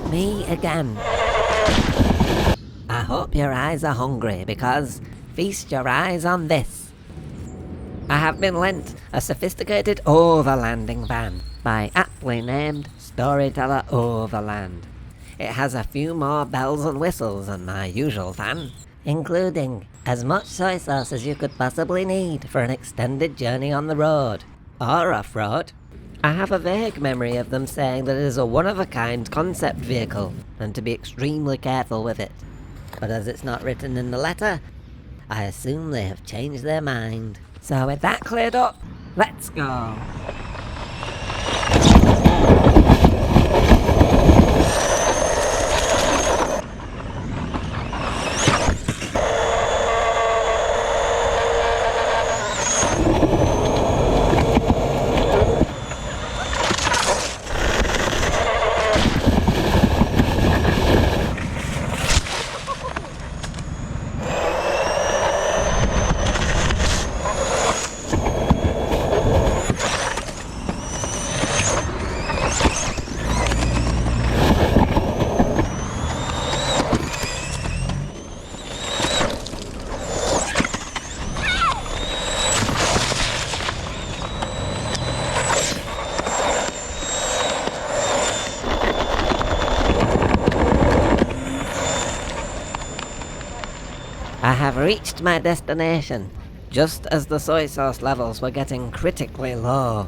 me again. I hope your eyes are hungry, because feast your eyes on this. I have been lent a sophisticated overlanding van by aptly named Storyteller Overland. It has a few more bells and whistles than my usual van, including as much soy sauce as you could possibly need for an extended journey on the road, or off-road. I have a vague memory of them saying that it is a one-of-a-kind concept vehicle, and to be extremely careful with it. But as it's not written in the letter, I assume they have changed their mind. So with that cleared up, let's go! I have reached my destination, just as the soy sauce levels were getting critically low.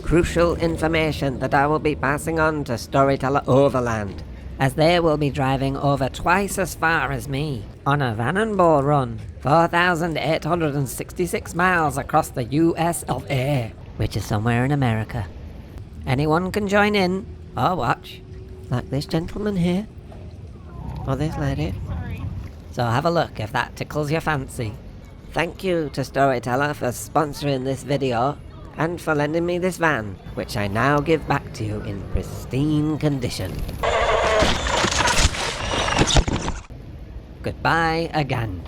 Crucial information that I will be passing on to Storyteller Overland, as they will be driving over twice as far as me, on a Vanbuild run, 4,866 miles across the US of A, which is somewhere in America. Anyone can join in, or watch, like this gentleman here, or this lady. So have a look if that tickles your fancy. Thank you to Storyteller for sponsoring this video, and for lending me this van, which I now give back to you in pristine condition. Goodbye again.